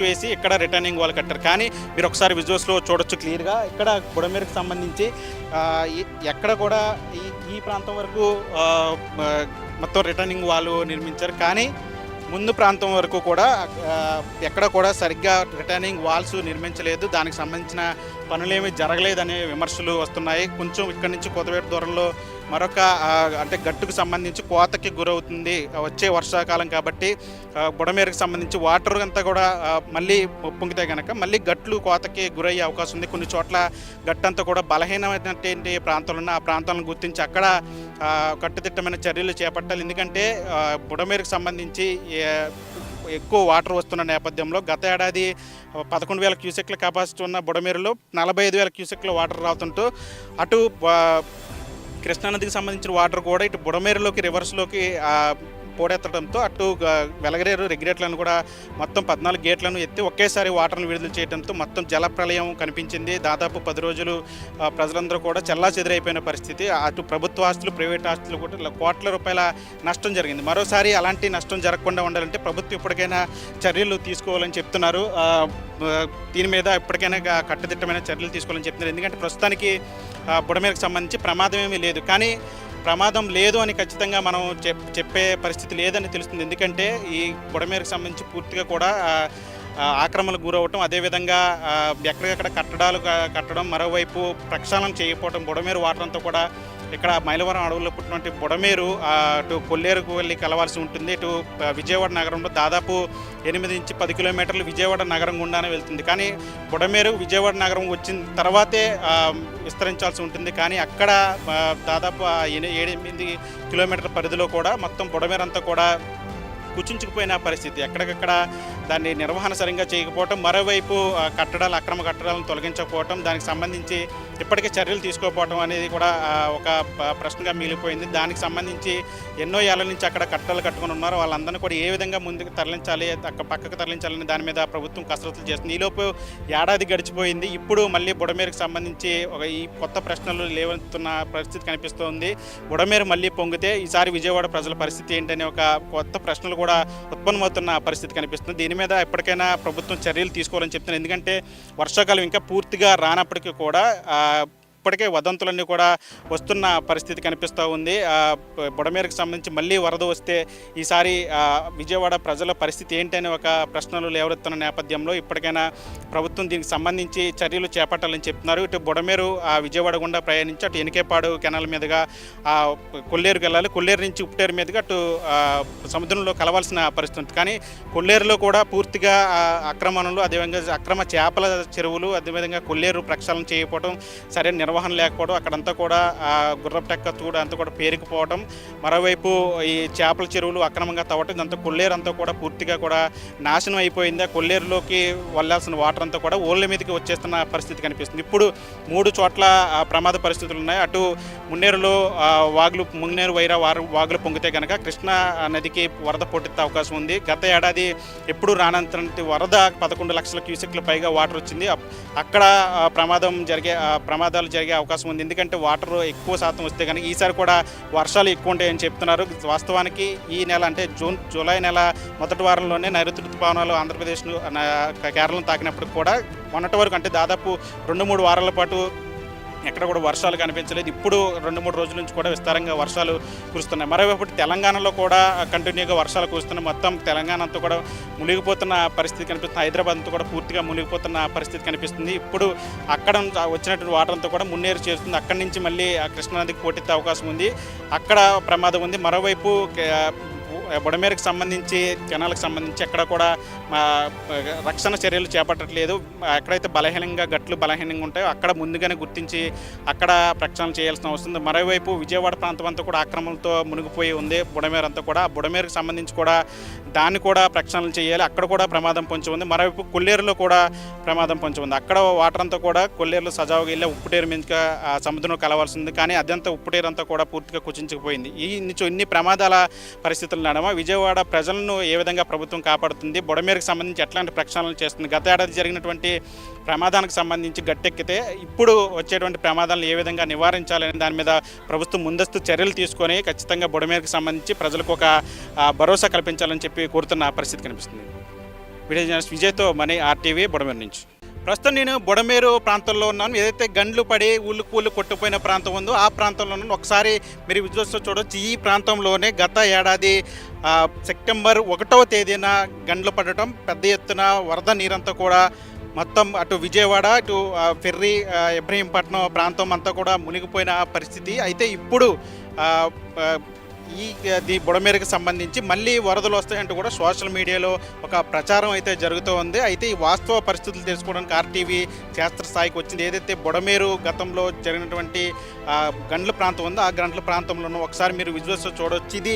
వేసి ఇక్కడ returning wall కట్టారు. కానీ మీరు ఒకసారి విజువల్స్లో చూడొచ్చు క్లియర్గా ఇక్కడ బుడమేరుకు సంబంధించి ఎక్కడ కూడా ఈ ప్రాంతం వరకు మొత్తం రిటర్నింగ్ వాల్ నిర్మించారు. కానీ ముందు ప్రాంతం వరకు కూడా ఎక్కడ కూడా సరిగ్గా రిటర్నింగ్ వాల్స్ నిర్మించలేదు. దానికి సంబంధించిన పనులేమీ జరగలేదనే విమర్శలు వస్తున్నాయి. కొంచెం ఇక్కడి నుంచి కొత్తవేట దూరంలో మరొక అంటే గట్టుకు సంబంధించి కోతకి గురవుతుంది వచ్చే వర్షాకాలం కాబట్టి బుడమేరుకు సంబంధించి వాటర్ అంతా కూడా మళ్ళీ పొంగితే కనుక మళ్ళీ గట్లు కోతకి గురయ్యే అవకాశం ఉంది. కొన్ని చోట్ల గట్టంతా కూడా బలహీనమైనటువంటి ప్రాంతాలు ఉన్న ఆ ప్రాంతాలను గుర్తించి అక్కడ కట్టుదిట్టమైన చర్యలు చేపట్టాలి. ఎందుకంటే బుడమేరుకు సంబంధించి ఎక్కువ వాటర్ వస్తున్న నేపథ్యంలో గత ఏడాది 11,000 క్యూసెక్ల కెపాసిటీ ఉన్న బుడమేరులో 45,000 క్యూసెక్ల వాటర్ రావుతుంటూ అటు కృష్ణానదికి సంబంధించిన వాటర్ కూడా ఇటు బుడమేరులోకి రివర్స్లోకి పోడెత్తడంతో అటు వెలగరేరు రెగ్యులేటర్లను కూడా మొత్తం 14 గేట్లను ఎత్తి ఒకేసారి వాటర్ను విడుదల చేయడంతో మొత్తం జల ప్రళయం కనిపించింది. దాదాపు 10 రోజులు ప్రజలందరూ కూడా చెల్లాచెదురైపోయిన పరిస్థితి. అటు ప్రభుత్వ ఆస్తులు ప్రైవేట్ ఆస్తులు కూడా కోట్ల రూపాయల నష్టం జరిగింది. మరోసారి అలాంటి నష్టం జరగకుండా ఉండాలంటే ప్రభుత్వం ఇప్పటికైనా చర్యలు తీసుకోవాలని చెప్తున్నారు. దీని మీద ఇప్పటికైనా కట్టుదిట్టమైన చర్యలు తీసుకోవాలని చెప్తున్నారు. ఎందుకంటే ప్రస్తుతానికి బుడమేరుకు సంబంధించి ప్రమాదం ఏమీ లేదు. కానీ ప్రమాదం లేదు అని ఖచ్చితంగా మనం చెప్పే పరిస్థితి లేదని తెలుస్తుంది. ఎందుకంటే ఈ బుడమేరుకు సంబంధించి పూర్తిగా కూడా ఆక్రమణకు గురవటం, అదేవిధంగా ఎక్కడికక్కడ కట్టడాలు కట్టడం, మరోవైపు ప్రక్షాళన చేయకపోవడం, బుడమేరు వాటర్ అంతా కూడా ఇక్కడ మైలవరం అడవుల్లో పుట్టినటువంటి బుడమేరు అటు కొల్లేరుకు వెళ్ళి కలవాల్సి ఉంటుంది. ఇటు విజయవాడ నగరంలో దాదాపు 8 నుంచి 10 కిలోమీటర్లు విజయవాడ నగరం గుండానే వెళ్తుంది. కానీ బుడమేరు విజయవాడ నగరం వచ్చిన తర్వాతే విస్తరించాల్సి ఉంటుంది. కానీ అక్కడ దాదాపు 7-8 కిలోమీటర్ల పరిధిలో కూడా మొత్తం బుడమేరు అంతా కూడా కుచించుకుపోయిన పరిస్థితి. ఎక్కడికక్కడ దాన్ని నిర్వహణ సరిగ్గా చేయకపోవటం, మరోవైపు అక్రమ కట్టడాలను తొలగించకపోవటం, దానికి సంబంధించి ఇప్పటికే చర్యలు తీసుకోకపోవటం అనేది కూడా ఒక ప్రశ్నగా మిగిలిపోయింది. దానికి సంబంధించి ఎన్నో ఏళ్ల నుంచి అక్కడ కట్టడాలు కట్టుకుని ఉన్నారు. వాళ్ళందరినీ కూడా ఏ విధంగా ముందుకు తరలించాలి, పక్కకు తరలించాలని దాని మీద ప్రభుత్వం కసరత్తులు చేస్తుంది. ఈలోపు ఏడాది గడిచిపోయింది. ఇప్పుడు మళ్ళీ బుడమేరుకు సంబంధించి ఈ కొత్త ప్రశ్నలు లేవనెత్తున్న పరిస్థితి కనిపిస్తోంది. బుడమేరు మళ్ళీ పొంగితే ఈసారి విజయవాడ ప్రజల పరిస్థితి ఏంటనే ఒక కొత్త ప్రశ్నలు కూడా ఉత్పన్నమవుతున్న పరిస్థితి కనిపిస్తుంది. దీని మీద ఎప్పటికైనా ప్రభుత్వం చర్యలు తీసుకోవాలని చెప్తున్నారు. ఎందుకంటే వర్షాకాలం ఇంకా పూర్తిగా రానప్పటికీ కూడా ఇప్పటికే వదంతులన్నీ కూడా వస్తున్న పరిస్థితి కనిపిస్తూ ఉంది. బుడమేరుకు సంబంధించి మళ్ళీ వరద వస్తే ఈసారి విజయవాడ ప్రజల పరిస్థితి ఏంటనే ఒక ప్రశ్నలు లేవరెత్తున్న నేపథ్యంలో ఇప్పటికైనా ప్రభుత్వం దీనికి సంబంధించి చర్యలు చేపట్టాలని చెప్తున్నారు. ఇటు బుడమేరు విజయవాడ గుండా ప్రయాణించి అటు ఎనికేపాడు కెనాల్ మీదుగా కొల్లేరుకి వెళ్ళాలి. కొల్లేరు నుంచి ఉప్పుటేరు మీదుగా అటు సముద్రంలో కలవాల్సిన పరిస్థితి. కానీ కొల్లేరులో కూడా పూర్తిగా ఆక్రమణలు, అదేవిధంగా అక్రమ చేపల చెరువులు, అదేవిధంగా కొల్లేరు ప్రక్షాళన చేయకపోవడం, సరైన నిర్వహణ లేకపోవడం, అక్కడంతా కూడా గుర్రపు టెక్క కూడా అంతా కూడా పేరుకుపోవడం, మరోవైపు ఈ చేపల చెరువులు అక్రమంగా తవ్వటం, ఇదంతా కొల్లేరు అంతా కూడా పూర్తిగా కూడా నాశనం అయిపోయింది. కొల్లేరులోకి వెళ్ళాల్సిన వాటర్ అంతా కూడా ఓళ్ళ మీదకి వచ్చేస్తున్న పరిస్థితి కనిపిస్తుంది. ఇప్పుడు 3 చోట్ల ప్రమాద పరిస్థితులు ఉన్నాయి. అటు మున్నేరులో మున్నేరు వైరా వాగులు పొంగితే కనుక కృష్ణా నదికి వరద పోటెత్తే అవకాశం ఉంది. గత ఏడాది ఎప్పుడు రానంతటి వరద 11 లక్షల క్యూసెక్ల పైగా వాటర్ వచ్చింది. అక్కడ ప్రమాదాలు జరిగే అవకాశం ఉంది. ఎందుకంటే వాటర్ ఎక్కువ శాతం వస్తే కనుక ఈసారి కూడా వర్షాలు ఎక్కువ ఉంటాయని చెప్తున్నారు. వాస్తవానికి ఈ నెల అంటే జూలై నెల మొదటి వారంలోనే నైరుతి ఋతుపవనాలు ఆంధ్రప్రదేశ్ను కేరళను తాకినప్పుడు కూడా మొన్నటి వరకు అంటే దాదాపు 2-3 వారాల పాటు ఎక్కడ కూడా వర్షాలు కనిపించలేదు. ఇప్పుడు 2-3 రోజుల నుంచి కూడా విస్తారంగా వర్షాలు కురుస్తున్నాయి. మరోవైపు తెలంగాణలో కూడా కంటిన్యూగా వర్షాలు కురుస్తున్నాయి. మొత్తం తెలంగాణ అంతా కూడా మునిగిపోతున్న పరిస్థితి కనిపిస్తుంది. హైదరాబాద్ అంతా కూడా పూర్తిగా మునిగిపోతున్న పరిస్థితి కనిపిస్తుంది. ఇప్పుడు అక్కడ వచ్చినటువంటి వాటర్ అంతా కూడా మున్నేరు చేస్తుంది. అక్కడి నుంచి మళ్ళీ కృష్ణానదికి పోటెత్తే అవకాశం ఉంది. అక్కడ ప్రమాదం ఉంది. మరోవైపు బుడమేరుకు సంబంధించి కెనాల్కి సంబంధించి ఎక్కడ కూడా రక్షణ చర్యలు చేపట్టట్లేదు. ఎక్కడైతే గట్లు బలహీనంగా ఉంటాయో అక్కడ ముందుగానే గుర్తించి అక్కడ ప్రక్షాళన చేయాల్సిన అవసరం. మరోవైపు విజయవాడ ప్రాంతం అంతా కూడా ఆక్రమణలతో మునిగిపోయి ఉంది బుడమేరు అంతా కూడా. ఆ బుడమేరుకు సంబంధించి కూడా దాన్ని కూడా ప్రక్షాళన చేయాలి. అక్కడ కూడా ప్రమాదం పొంచి ఉంది. మరోవైపు కొల్లేరులో కూడా ప్రమాదం పొంచి ఉంది. అక్కడ వాటర్ అంతా కూడా కొల్లేరులో సజావుగా వెళ్ళి ఉప్పుటేరు మీదుగా సముద్రంలో కలవాల్సి ఉంది. కానీ అదంతా ఉప్పుటేరు అంతా కూడా పూర్తిగా కుచించుకుపోయింది. ఇన్ని ప్రమాదాల పరిస్థితులు నడమ విజయవాడ ప్రజలను ఏ విధంగా ప్రభుత్వం కాపాడుతుంది, బుడమేరుకు సంబంధించి ఎట్లాంటి ప్రక్షాళనలు చేస్తుంది, గత ఏడాది జరిగినటువంటి ప్రమాదానికి సంబంధించి గట్టెక్కితే ఇప్పుడు వచ్చేటువంటి ప్రమాదాలను ఏ విధంగా నివారించాలని దాని మీద ప్రభుత్వం ముందస్తు చర్యలు తీసుకొని ఖచ్చితంగా బుడమేరుకు సంబంధించి ప్రజలకు ఒక భరోసా కల్పించాలని చెప్పి కోరుతున్న పరిస్థితి కనిపిస్తుంది. వీడియో జర్నలిస్ట్ విజయ్తో మనీ ఆర్టీవీ బుడమేరు నుంచి. ప్రస్తుతం నేను బుడమేరు ప్రాంతంలో ఉన్నాను. ఏదైతే గండ్లు పడి ఊళ్ళు కొట్టుకుపోయిన ప్రాంతం ఉందో ఆ ప్రాంతంలో ఉన్నాను. ఒకసారి మీరు విజువల్స్లో చూడవచ్చు. ఈ ప్రాంతంలోనే గత ఏడాది సెప్టెంబర్ 1వ తేదీన గండ్లు పడటం, పెద్ద ఎత్తున వరద నీరంతా కూడా మొత్తం అటు విజయవాడ, ఇటు ఫెర్రీ, ఇబ్రహీంపట్నం ప్రాంతం అంతా కూడా మునిగిపోయిన పరిస్థితి. అయితే ఇప్పుడు ఈ బుడమేరుకు సంబంధించి మళ్ళీ వరదలు వస్తాయంటూ కూడా సోషల్ మీడియాలో ఒక ప్రచారం అయితే జరుగుతూ ఉంది. అయితే ఈ వాస్తవ పరిస్థితులు తెలుసుకోవడానికి ఆర్టీవీ క్షేత్రస్థాయికి వచ్చింది. ఏదైతే బుడమేరు గతంలో జరిగినటువంటి గండ్ల ప్రాంతం ఉందో ఆ గండ్ల ప్రాంతంలోనూ ఒకసారి మీరు విజువల్స్ చూడవచ్చు. ఇది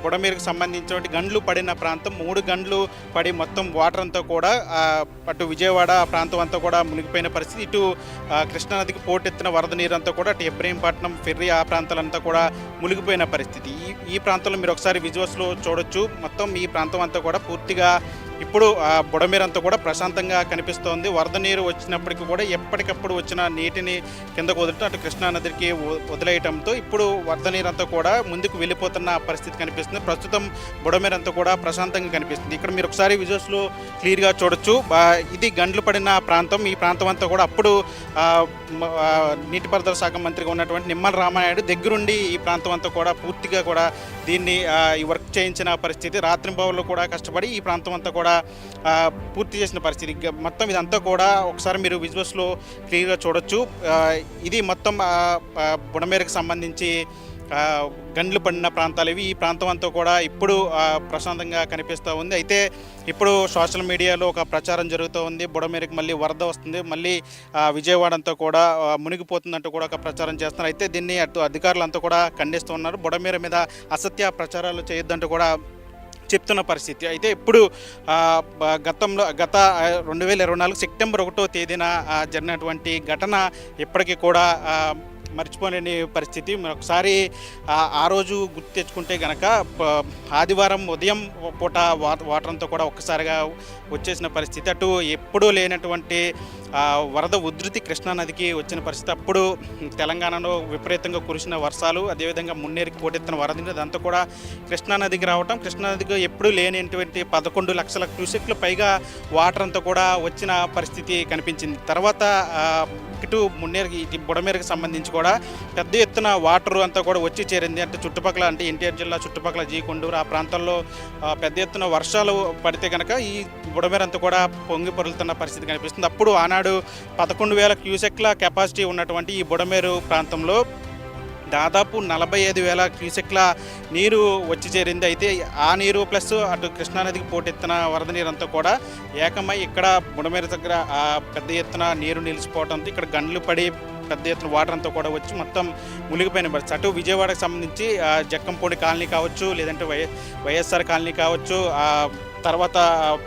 బుడమేరుకు సంబంధించినటువంటి గండ్లు పడిన ప్రాంతం. 3 గండ్లు పడి మొత్తం వాటర్ అంతా కూడా అటు విజయవాడ ప్రాంతం అంతా కూడా మునిగిపోయిన పరిస్థితి. ఇటు కృష్ణానదికి పోటెత్తిన వరద నీరంతా కూడా అటు ఇబ్రహీంపట్నం, ఫెర్రీ ఆ ప్రాంతాలంతా కూడా మునిగిపోయిన పరిస్థితి. ఈ ప్రాంతంలో మీరు ఒకసారి విజువల్స్లో చూడొచ్చు. మొత్తం ఈ ప్రాంతం అంతా కూడా పూర్తిగా ఇప్పుడు బుడమేరు అంతా కూడా ప్రశాంతంగా కనిపిస్తోంది. వరద నీరు వచ్చినప్పటికీ కూడా ఎప్పటికప్పుడు వచ్చిన నీటిని కిందకు వదులుతూ అటు కృష్ణానదికి వదిలేయటంతో ఇప్పుడు వరద నీరు అంతా కూడా ముందుకు వెళ్ళిపోతున్న పరిస్థితి కనిపిస్తుంది. ప్రస్తుతం బుడమేరు అంతా కూడా ప్రశాంతంగా కనిపిస్తుంది. ఇక్కడ మీరు ఒకసారి విజువల్స్లో క్లియర్గా చూడొచ్చు. ఇది గండ్లు పడిన ప్రాంతం. ఈ ప్రాంతం అంతా కూడా అప్పుడు నీటిపారుదల శాఖ మంత్రిగా ఉన్నటువంటి నిమ్మల రామానాయుడు దగ్గరుండి ఈ ప్రాంతం అంతా కూడా పూర్తిగా కూడా దీన్ని ఈ వర్క్ చేయించిన పరిస్థితి. రాత్రింబవళ్ళు కూడా కష్టపడి ఈ ప్రాంతం అంతా కూడా పూర్తి చేసిన పరిస్థితి. మొత్తం ఇదంతా కూడా ఒకసారి మీరు విజువల్స్లో క్లియర్గా చూడొచ్చు. ఇది మొత్తం బుడమేరుకు సంబంధించి గండ్లు పడిన ప్రాంతాలు ఇవి. ఈ ప్రాంతం అంతా కూడా ఇప్పుడు ప్రశాంతంగా కనిపిస్తూ ఉంది. అయితే ఇప్పుడు సోషల్ మీడియాలో ఒక ప్రచారం జరుగుతూ ఉంది. బుడమేరుకి మళ్ళీ వరద వస్తుంది, మళ్ళీ విజయవాడ అంతా కూడా మునిగిపోతుందంటూ కూడా ఒక ప్రచారం చేస్తున్నారు. అయితే దీన్ని అటు అధికారులు అంతా కూడా ఖండిస్తూ ఉన్నారు. బుడమేరు మీద అసత్య ప్రచారాలు చేయొద్దంటూ కూడా చెప్తున్న పరిస్థితి. అయితే ఇప్పుడు గత 2024 సెప్టెంబర్ 1వ తేదీన జరిగినటువంటి ఘటన ఇప్పటికీ కూడా మర్చిపోలేని పరిస్థితి. ఒకసారి ఆ రోజు గుర్తు తెచ్చుకుంటే కనుక ఆదివారం ఉదయం పూట వాటర్ అంతా కూడా ఒక్కసారిగా వచ్చేసిన పరిస్థితి. అటు ఎప్పుడూ లేనటువంటి వరద ఉధృతి కృష్ణానదికి వచ్చిన పరిస్థితి. అప్పుడు తెలంగాణలో విపరీతంగా కురిసిన వర్షాలు, అదేవిధంగా మున్నేరుకి పోటెత్తిన వరద అదంతా కూడా కృష్ణానదికి రావటం, కృష్ణానదికి ఎప్పుడూ లేనటువంటి 11 లక్షల క్యూసెక్లు పైగా వాటర్ అంతా కూడా వచ్చిన పరిస్థితి కనిపించింది. తర్వాత ఇటు మున్నేరుకి, ఇటు బుడమేరుకి సంబంధించి కూడా పెద్ద ఎత్తున వాటర్ అంతా కూడా వచ్చి చేరింది. అంటే చుట్టుపక్కల, అంటే ఎన్టీఆర్ జిల్లా చుట్టుపక్కల జీకొండూరు ఆ ప్రాంతాల్లో పెద్ద ఎత్తున వర్షాలు పడితే కనుక ఈ బుడమేరు అంతా కూడా పొంగి పొరులుతున్న పరిస్థితి కనిపిస్తుంది. అప్పుడు ఆనాడు 11,000 క్యూసెక్ల కెపాసిటీ ఉన్నటువంటి ఈ బుడమేరు ప్రాంతంలో దాదాపు 45,000 క్యూసెక్ల నీరు వచ్చి చేరింది. అయితే ఆ నీరు ప్లస్ అటు కృష్ణానదికి పోటెత్తిన వరద నీరంతా కూడా ఏకమై ఇక్కడ బుడమేరు దగ్గర పెద్ద ఎత్తున నీరు నిలిచిపోవడంతో ఇక్కడ గండ్లు పడి పెద్ద ఎత్తున వాటర్ అంతా కూడా వచ్చి మొత్తం మునిగిపోయిన పరిస్థితి. అటు విజయవాడకు సంబంధించి జక్కంపూడి కాలనీ కావచ్చు, లేదంటే వైఎస్ఆర్ కాలనీ కావచ్చు, తర్వాత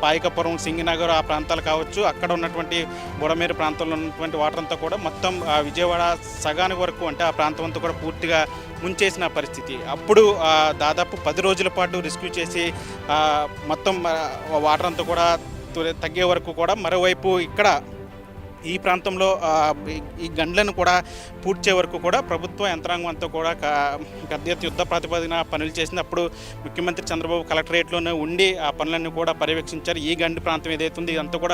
పాయకపురం, సింగినగర్ ఆ ప్రాంతాలు కావచ్చు, అక్కడ ఉన్నటువంటి బుడమేరు ప్రాంతంలో ఉన్నటువంటి వాటర్ అంతా కూడా మొత్తం విజయవాడ సగానికి వరకు, అంటే ఆ ప్రాంతం అంతా కూడా పూర్తిగా ముంచేసిన పరిస్థితి. అప్పుడు దాదాపు 10 రోజుల పాటు రెస్క్యూ చేసి మొత్తం వాటర్ అంతా కూడా తగ్గే వరకు కూడా మరోవైపు ఇక్కడ ఈ ప్రాంతంలో ఈ గండ్లను కూడా పూడ్చే వరకు కూడా ప్రభుత్వ యంత్రాంగం అంతా కూడా పెద్ద ఎత్తున యుద్ధ ప్రాతిపదికన పనులు చేసింది. అప్పుడు ముఖ్యమంత్రి చంద్రబాబు కలెక్టరేట్లోనే ఉండి ఆ పనులన్నీ కూడా పర్యవేక్షించారు. ఈ గండి ప్రాంతం ఏదైతే ఉంది ఇదంతా కూడా